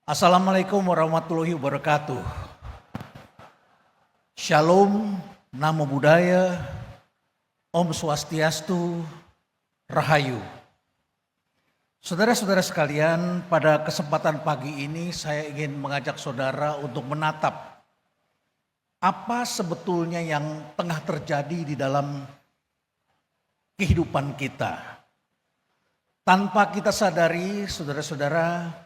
Assalamualaikum warahmatullahi wabarakatuh. Shalom, Namo Buddhaya, Om Swastiastu, Rahayu. Saudara-saudara sekalian, pada kesempatan pagi ini saya ingin mengajak saudara untuk menatap apa sebetulnya yang tengah terjadi di dalam kehidupan kita. Tanpa kita sadari, saudara-saudara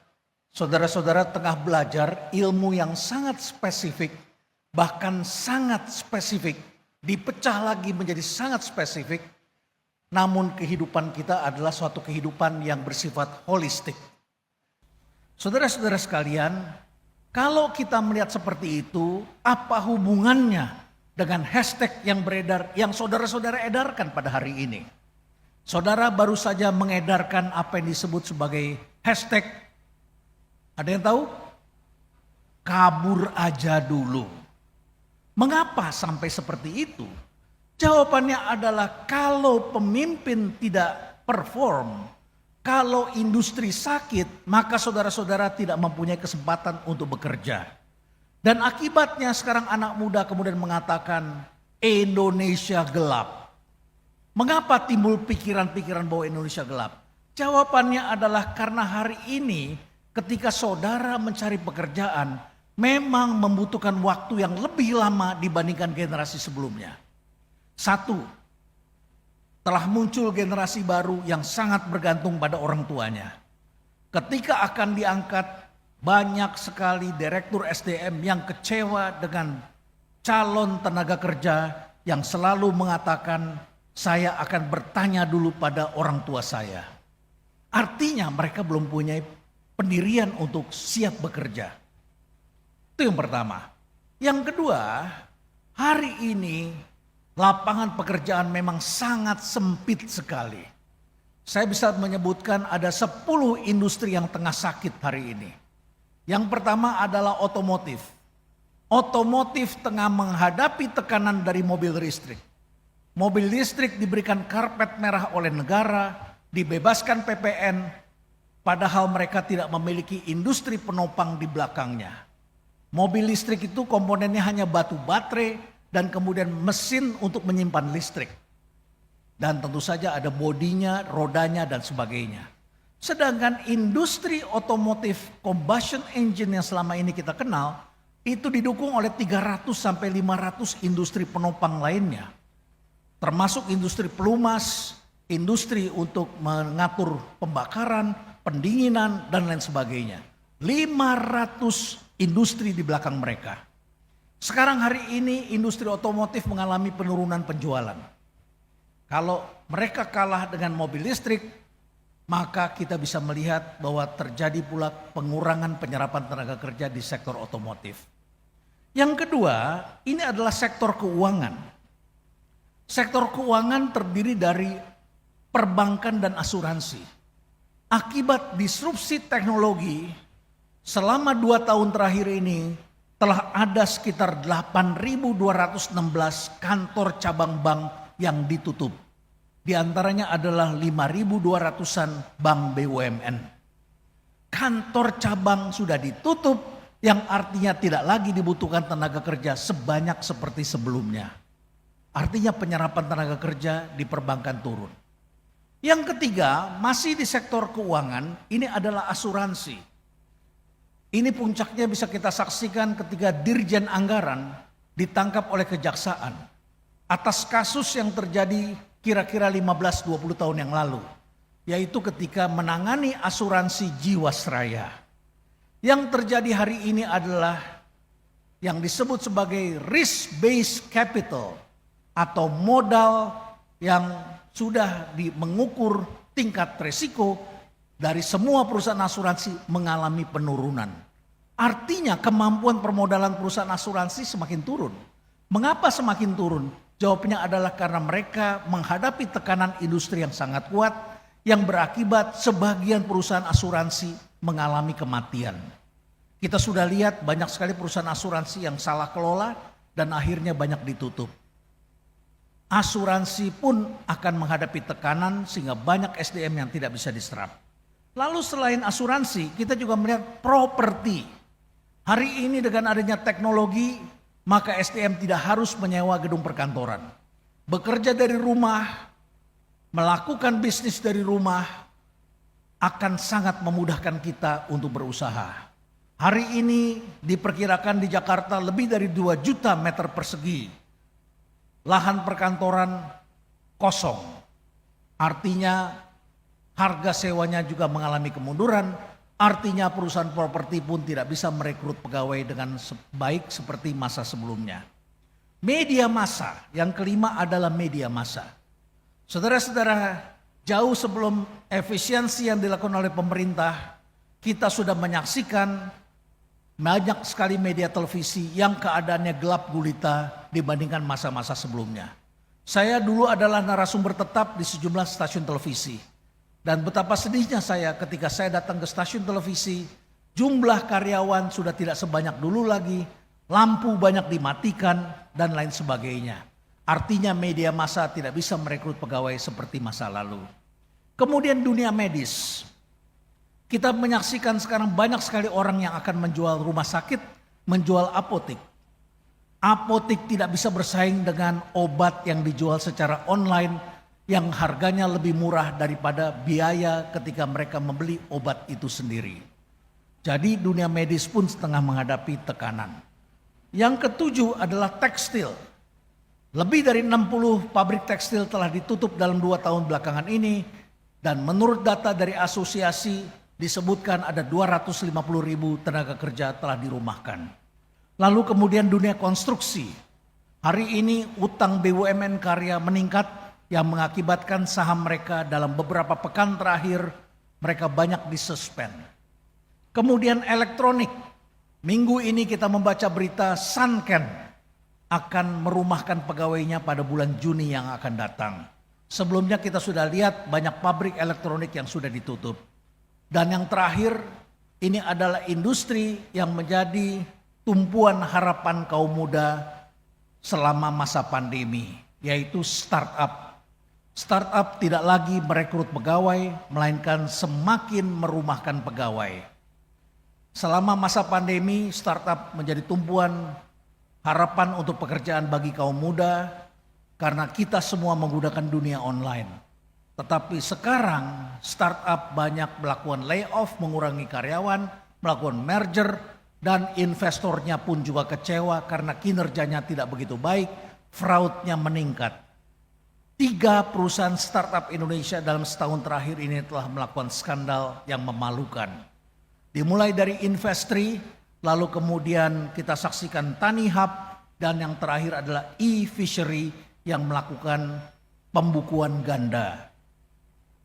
tengah belajar ilmu yang sangat spesifik, bahkan sangat spesifik, dipecah lagi menjadi sangat spesifik, namun kehidupan kita adalah suatu kehidupan yang bersifat holistik. Saudara-saudara sekalian, kalau kita melihat seperti itu, apa hubungannya dengan hashtag yang beredar, yang saudara-saudara edarkan pada hari ini? Saudara baru saja mengedarkan apa yang disebut sebagai hashtag, ada yang tahu? Kabur aja dulu. Mengapa sampai seperti itu? Jawabannya adalah kalau pemimpin tidak perform, kalau industri sakit, maka saudara-saudara tidak mempunyai kesempatan untuk bekerja. Dan akibatnya sekarang anak muda kemudian mengatakan Indonesia gelap. Mengapa timbul pikiran-pikiran bahwa Indonesia gelap? Jawabannya adalah karena hari ini ketika saudara mencari pekerjaan memang membutuhkan waktu yang lebih lama dibandingkan generasi sebelumnya. Satu, telah muncul generasi baru yang sangat bergantung pada orang tuanya. Ketika akan diangkat, banyak sekali direktur SDM yang kecewa dengan calon tenaga kerja yang selalu mengatakan, saya akan bertanya dulu pada orang tua saya. Artinya mereka belum punya pendirian untuk siap bekerja. Itu yang pertama. Yang kedua, hari ini lapangan pekerjaan memang sangat sempit sekali. Saya bisa menyebutkan ada 10 industri yang tengah sakit hari ini. Yang pertama adalah otomotif. Otomotif tengah menghadapi tekanan dari mobil listrik. Mobil listrik diberikan karpet merah oleh negara, dibebaskan PPN, padahal mereka tidak memiliki industri penopang di belakangnya. Mobil listrik itu komponennya hanya batu baterai dan kemudian mesin untuk menyimpan listrik. Dan tentu saja ada bodinya, rodanya dan sebagainya. Sedangkan industri otomotif combustion engine yang selama ini kita kenal, itu didukung oleh 300 sampai 500 industri penopang lainnya. Termasuk industri pelumas, industri untuk mengatur pembakaran, pendinginan dan lain sebagainya. 500 industri di belakang mereka. Sekarang hari ini industri otomotif mengalami penurunan penjualan. Kalau mereka kalah dengan mobil listrik, maka kita bisa melihat bahwa terjadi pula pengurangan penyerapan tenaga kerja di sektor otomotif. Yang kedua, ini adalah sektor keuangan. Sektor keuangan terdiri dari perbankan dan asuransi. Akibat disrupsi teknologi, selama 2 tahun terakhir ini telah ada sekitar 8.216 kantor cabang bank yang ditutup. Di antaranya adalah 5.200-an bank BUMN. Kantor cabang sudah ditutup yang artinya tidak lagi dibutuhkan tenaga kerja sebanyak seperti sebelumnya. Artinya penyerapan tenaga kerja di perbankan turun. Yang ketiga, masih di sektor keuangan, ini adalah asuransi. Ini puncaknya bisa kita saksikan ketika Dirjen Anggaran ditangkap oleh kejaksaan atas kasus yang terjadi kira-kira 15-20 tahun yang lalu, yaitu ketika menangani asuransi Jiwasraya. Yang terjadi hari ini adalah yang disebut sebagai risk-based capital atau modal yang sudah mengukur tingkat resiko dari semua perusahaan asuransi mengalami penurunan. Artinya kemampuan permodalan perusahaan asuransi semakin turun. Mengapa semakin turun? Jawabnya adalah karena mereka menghadapi tekanan industri yang sangat kuat yang berakibat sebagian perusahaan asuransi mengalami kematian. Kita sudah lihat banyak sekali perusahaan asuransi yang salah kelola dan akhirnya banyak ditutup. Asuransi pun akan menghadapi tekanan sehingga banyak SDM yang tidak bisa diserap. Lalu selain asuransi, kita juga melihat properti. Hari ini dengan adanya teknologi, maka SDM tidak harus menyewa gedung perkantoran. Bekerja dari rumah, melakukan bisnis dari rumah, akan sangat memudahkan kita untuk berusaha. Hari ini diperkirakan di Jakarta lebih dari 2 juta meter persegi lahan perkantoran kosong. Artinya harga sewanya juga mengalami kemunduran, artinya perusahaan properti pun tidak bisa merekrut pegawai dengan baik seperti masa sebelumnya. Media massa, yang kelima adalah media massa. Saudara-saudara, jauh sebelum efisiensi yang dilakukan oleh pemerintah, kita sudah menyaksikan banyak sekali media televisi yang keadaannya gelap gulita dibandingkan masa-masa sebelumnya. Saya dulu adalah narasumber tetap di sejumlah stasiun televisi. Dan betapa sedihnya saya ketika saya datang ke stasiun televisi, jumlah karyawan sudah tidak sebanyak dulu lagi, lampu banyak dimatikan, dan lain sebagainya. Artinya media massa tidak bisa merekrut pegawai seperti masa lalu. Kemudian dunia medis. Kita menyaksikan sekarang banyak sekali orang yang akan menjual rumah sakit, menjual apotek. Apotek tidak bisa bersaing dengan obat yang dijual secara online yang harganya lebih murah daripada biaya ketika mereka membeli obat itu sendiri. Jadi dunia medis pun setengah menghadapi tekanan. Yang ketujuh adalah tekstil. Lebih dari 60 pabrik tekstil telah ditutup dalam 2 tahun belakangan ini. Dan menurut data dari asosiasi disebutkan ada 250.000 tenaga kerja telah dirumahkan. Lalu kemudian dunia konstruksi. Hari ini utang BUMN karya meningkat yang mengakibatkan saham mereka dalam beberapa pekan terakhir mereka banyak disuspend. Kemudian elektronik. Minggu ini kita membaca berita Sanken akan merumahkan pegawainya pada bulan Juni yang akan datang. Sebelumnya kita sudah lihat banyak pabrik elektronik yang sudah ditutup. Dan yang terakhir, ini adalah industri yang menjadi tumpuan harapan kaum muda selama masa pandemi, yaitu startup. Startup tidak lagi merekrut pegawai, melainkan semakin merumahkan pegawai. Selama masa pandemi, startup menjadi tumpuan harapan untuk pekerjaan bagi kaum muda, karena kita semua menggunakan dunia online. Tetapi sekarang startup banyak melakukan layoff, mengurangi karyawan, melakukan merger, dan investornya pun juga kecewa karena kinerjanya tidak begitu baik, fraudnya meningkat. 3 perusahaan startup Indonesia dalam setahun terakhir ini telah melakukan skandal yang memalukan. Dimulai dari Investri, lalu kemudian kita saksikan Tani Hub, dan yang terakhir adalah e-Fishery yang melakukan pembukuan ganda.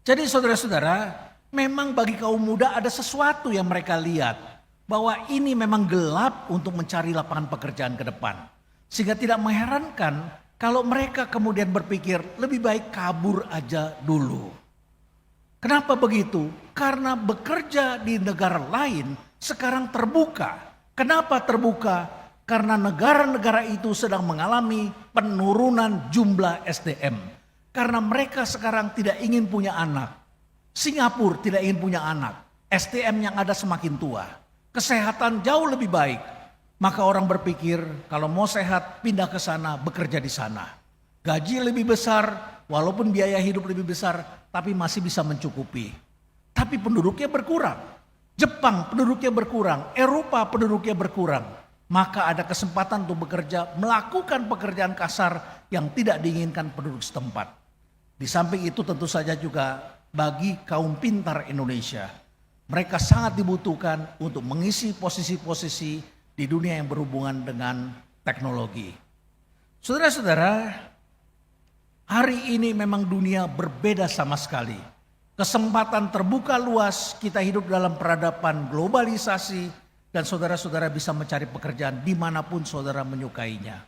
Jadi saudara-saudara, memang bagi kaum muda ada sesuatu yang mereka lihat. Bahwa ini memang gelap untuk mencari lapangan pekerjaan ke depan. Sehingga tidak mengherankan kalau mereka kemudian berpikir lebih baik kabur aja dulu. Kenapa begitu? Karena bekerja di negara lain sekarang terbuka. Kenapa terbuka? Karena negara-negara itu sedang mengalami penurunan jumlah SDM. Karena mereka sekarang tidak ingin punya anak. Singapura tidak ingin punya anak. SDM yang ada semakin tua. Kesehatan jauh lebih baik. Maka orang berpikir kalau mau sehat pindah ke sana, bekerja di sana. Gaji lebih besar, walaupun biaya hidup lebih besar, tapi masih bisa mencukupi. Tapi penduduknya berkurang. Jepang penduduknya berkurang, Eropa penduduknya berkurang. Maka ada kesempatan untuk bekerja, melakukan pekerjaan kasar yang tidak diinginkan penduduk setempat. Di samping itu tentu saja juga bagi kaum pintar Indonesia. Mereka sangat dibutuhkan untuk mengisi posisi-posisi di dunia yang berhubungan dengan teknologi. Saudara-saudara, hari ini memang dunia berbeda sama sekali. Kesempatan terbuka luas, kita hidup dalam peradaban globalisasi, dan saudara-saudara bisa mencari pekerjaan dimanapun saudara menyukainya.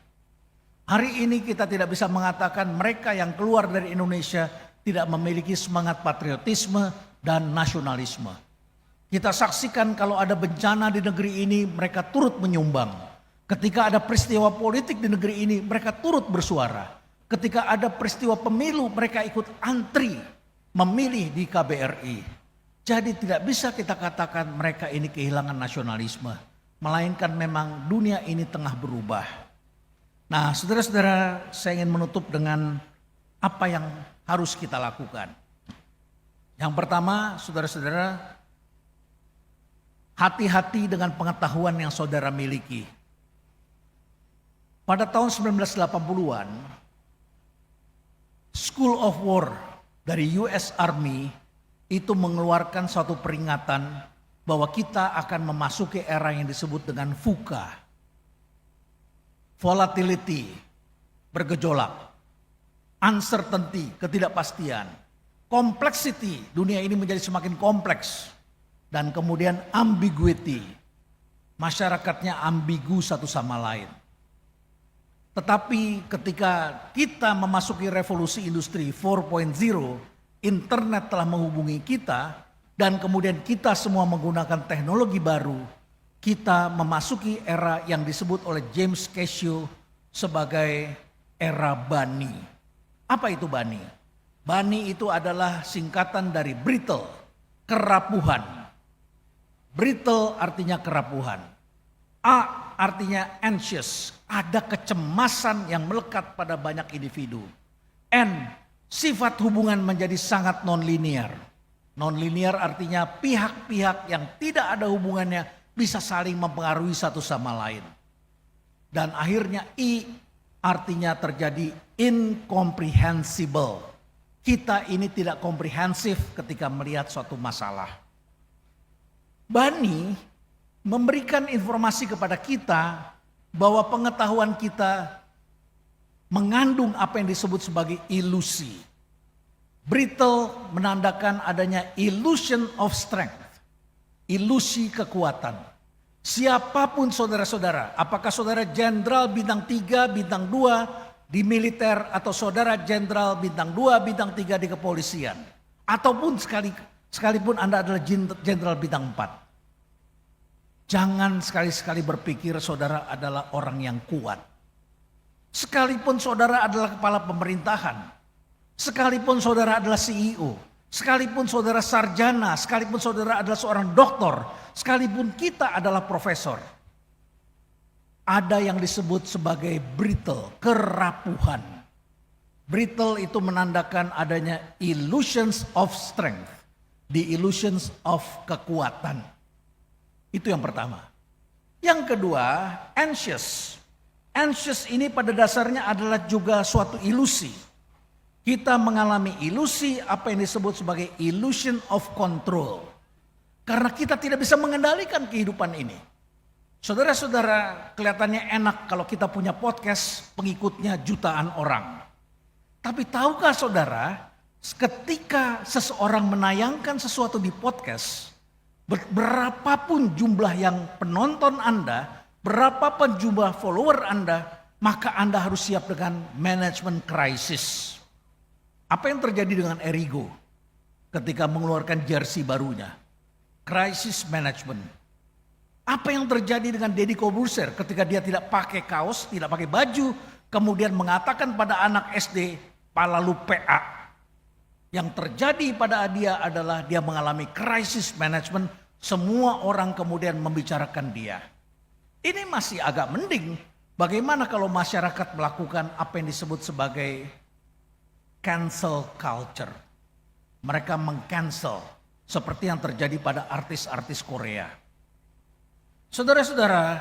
Hari ini kita tidak bisa mengatakan mereka yang keluar dari Indonesia tidak memiliki semangat patriotisme dan nasionalisme. Kita saksikan kalau ada bencana di negeri ini mereka turut menyumbang. Ketika ada peristiwa politik di negeri ini mereka turut bersuara. Ketika ada peristiwa pemilu mereka ikut antri memilih di KBRI. Jadi tidak bisa kita katakan mereka ini kehilangan nasionalisme. Melainkan memang dunia ini tengah berubah. Nah saudara-saudara, saya ingin menutup dengan apa yang harus kita lakukan. Yang pertama, saudara-saudara, hati-hati dengan pengetahuan yang saudara miliki. Pada tahun 1980-an, School of War dari US Army itu mengeluarkan suatu peringatan bahwa kita akan memasuki era yang disebut dengan VUCA. Volatility, bergejolak. Uncertainty, ketidakpastian. Complexity, dunia ini menjadi semakin kompleks. Dan kemudian ambiguity, masyarakatnya ambigu satu sama lain. Tetapi ketika kita memasuki revolusi industri 4.0, internet telah menghubungi kita dan kemudian kita semua menggunakan teknologi baru. Kita memasuki era yang disebut oleh James Casio sebagai era Bani. Apa itu Bani? Bani itu adalah singkatan dari brittle, kerapuhan. Brittle artinya kerapuhan. A artinya anxious, ada kecemasan yang melekat pada banyak individu. N, sifat hubungan menjadi sangat non-linear. Non-linear artinya pihak-pihak yang tidak ada hubungannya bisa saling mempengaruhi satu sama lain. Dan akhirnya I artinya terjadi incomprehensible. Kita ini tidak komprehensif ketika melihat suatu masalah. Bani memberikan informasi kepada kita bahwa pengetahuan kita mengandung apa yang disebut sebagai ilusi. Brittle menandakan adanya illusion of strength, ilusi kekuatan. Siapapun saudara-saudara, apakah saudara jenderal bintang 3, bintang 2 di militer atau saudara jenderal bintang 2, bintang 3 di kepolisian, ataupun sekalipun Anda adalah jenderal bintang 4. Jangan sekali-sekali berpikir saudara adalah orang yang kuat. Sekalipun saudara adalah kepala pemerintahan, sekalipun saudara adalah CEO, sekalipun saudara sarjana, sekalipun saudara adalah seorang doktor, sekalipun kita adalah profesor. Ada yang disebut sebagai brittle, kerapuhan. Brittle itu menandakan adanya illusions of strength, the illusions of kekuatan. Itu yang pertama. Yang kedua, anxious. Anxious ini pada dasarnya adalah juga suatu ilusi. Kita mengalami ilusi apa yang disebut sebagai illusion of control. Karena kita tidak bisa mengendalikan kehidupan ini. Saudara-saudara, kelihatannya enak kalau kita punya podcast pengikutnya jutaan orang. Tapi tahukah saudara, ketika seseorang menayangkan sesuatu di podcast, berapapun jumlah yang penonton Anda, berapapun jumlah follower Anda, maka Anda harus siap dengan manajemen krisis. Apa yang terjadi dengan Erigo ketika mengeluarkan jersey barunya? Krisis management. Apa yang terjadi dengan Deddy Corbuzier ketika dia tidak pakai kaos, tidak pakai baju, kemudian mengatakan pada anak SD, "Palalu PA." Yang terjadi pada dia adalah dia mengalami krisis management, semua orang kemudian membicarakan dia. Ini masih agak mending. Bagaimana kalau masyarakat melakukan apa yang disebut sebagai cancel culture? Mereka meng-cancel seperti yang terjadi pada artis-artis Korea. Saudara-saudara,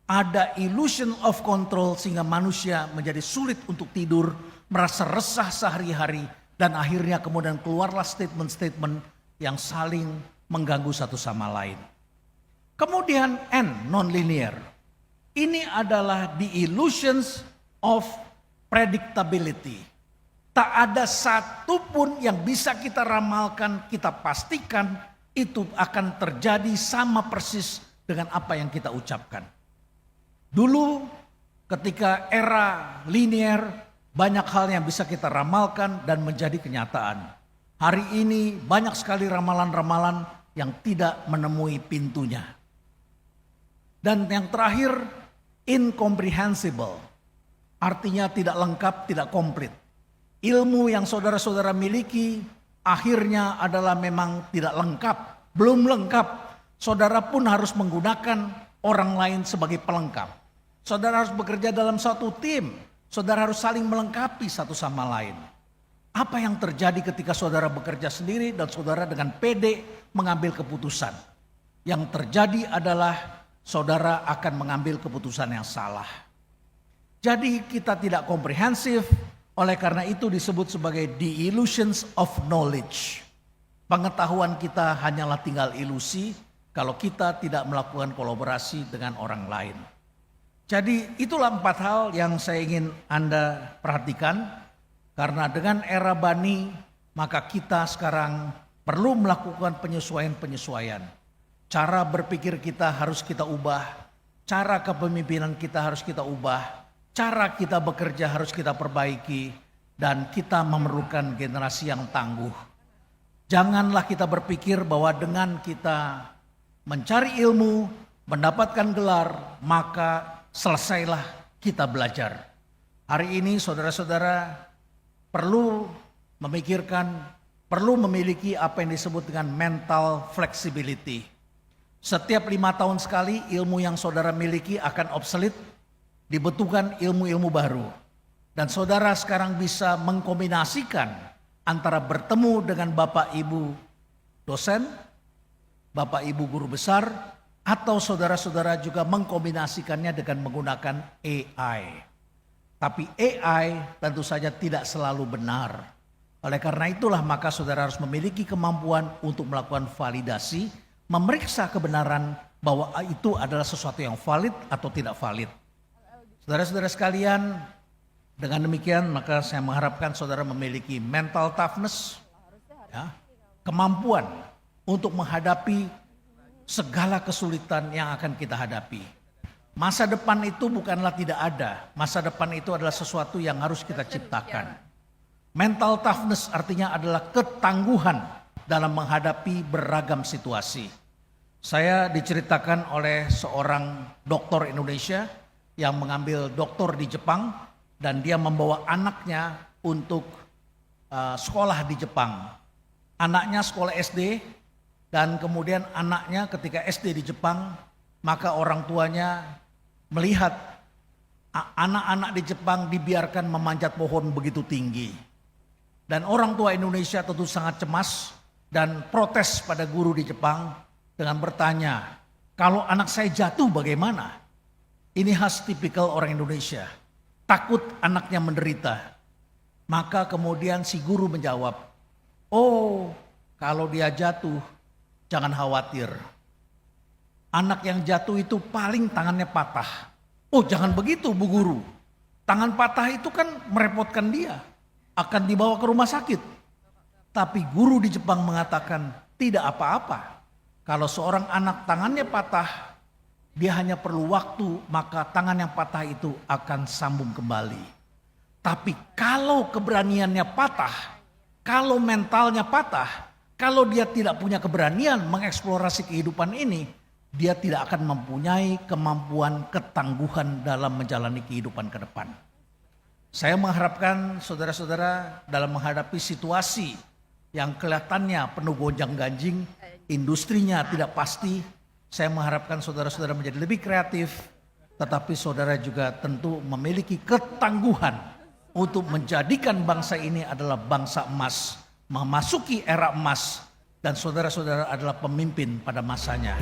ada illusion of control sehingga manusia menjadi sulit untuk tidur, merasa resah sehari-hari, dan akhirnya kemudian keluarlah statement-statement yang saling mengganggu satu sama lain. Kemudian N, non-linear. Ini adalah the illusions of predictability. Tak ada satupun yang bisa kita ramalkan, kita pastikan itu akan terjadi sama persis dengan apa yang kita ucapkan. Dulu ketika era linear, banyak hal yang bisa kita ramalkan dan menjadi kenyataan. Hari ini banyak sekali ramalan-ramalan yang tidak menemui pintunya. Dan yang terakhir, incomprehensible. Artinya tidak lengkap, tidak komplit. Ilmu yang saudara-saudara miliki akhirnya adalah memang tidak lengkap, belum lengkap. Saudara pun harus menggunakan orang lain sebagai pelengkap. Saudara harus bekerja dalam satu tim. Saudara harus saling melengkapi satu sama lain. Apa yang terjadi ketika saudara bekerja sendiri dan saudara dengan pede mengambil keputusan? Yang terjadi adalah saudara akan mengambil keputusan yang salah. Jadi kita tidak komprehensif, oleh karena itu disebut sebagai the illusions of knowledge. Pengetahuan kita hanyalah tinggal ilusi kalau kita tidak melakukan kolaborasi dengan orang lain. Jadi itulah 4 hal yang saya ingin Anda perhatikan. Karena dengan era Bani, maka kita sekarang perlu melakukan penyesuaian-penyesuaian. Cara berpikir kita harus kita ubah, cara kepemimpinan kita harus kita ubah, cara kita bekerja harus kita perbaiki, dan kita memerlukan generasi yang tangguh. Janganlah kita berpikir bahwa dengan kita mencari ilmu, mendapatkan gelar, maka selesailah kita belajar. Hari ini saudara-saudara perlu memikirkan, perlu memiliki apa yang disebut dengan mental flexibility. Setiap 5 tahun sekali ilmu yang saudara miliki akan obsolete, dibutuhkan ilmu-ilmu baru. Dan saudara sekarang bisa mengkombinasikan antara bertemu dengan Bapak Ibu dosen, Bapak Ibu guru besar, atau saudara-saudara juga mengkombinasikannya dengan menggunakan AI. Tapi AI tentu saja tidak selalu benar. Oleh karena itulah maka saudara harus memiliki kemampuan untuk melakukan validasi, memeriksa kebenaran bahwa itu adalah sesuatu yang valid atau tidak valid. Saudara-saudara sekalian, dengan demikian maka saya mengharapkan saudara memiliki mental toughness, ya, kemampuan untuk menghadapi segala kesulitan yang akan kita hadapi. Masa depan itu bukanlah tidak ada. Masa depan itu adalah sesuatu yang harus kita ciptakan. Mental toughness artinya adalah ketangguhan dalam menghadapi beragam situasi. Saya diceritakan oleh seorang doktor Indonesia yang mengambil doktor di Jepang dan dia membawa anaknya untuk sekolah di Jepang. Anaknya sekolah SD dan kemudian anaknya ketika SD di Jepang, maka orang tuanya melihat anak-anak di Jepang dibiarkan memanjat pohon begitu tinggi. Dan orang tua Indonesia tentu sangat cemas dan protes pada guru di Jepang dengan bertanya, kalau anak saya jatuh bagaimana? Ini khas tipikal orang Indonesia, takut anaknya menderita. Maka kemudian si guru menjawab, oh kalau dia jatuh jangan khawatir. Anak yang jatuh itu paling tangannya patah. Oh jangan begitu Bu Guru. Tangan patah itu kan merepotkan dia. Akan dibawa ke rumah sakit. Tapi guru di Jepang mengatakan tidak apa-apa. Kalau seorang anak tangannya patah, dia hanya perlu waktu, maka tangan yang patah itu akan sambung kembali. Tapi kalau keberaniannya patah, kalau mentalnya patah, kalau dia tidak punya keberanian mengeksplorasi kehidupan ini, dia tidak akan mempunyai kemampuan ketangguhan dalam menjalani kehidupan ke depan. Saya mengharapkan saudara-saudara dalam menghadapi situasi yang kelihatannya penuh gonjang-ganjing, industrinya tidak pasti, saya mengharapkan saudara-saudara menjadi lebih kreatif, tetapi saudara juga tentu memiliki ketangguhan untuk menjadikan bangsa ini adalah bangsa emas, memasuki era emas, dan saudara-saudara adalah pemimpin pada masanya.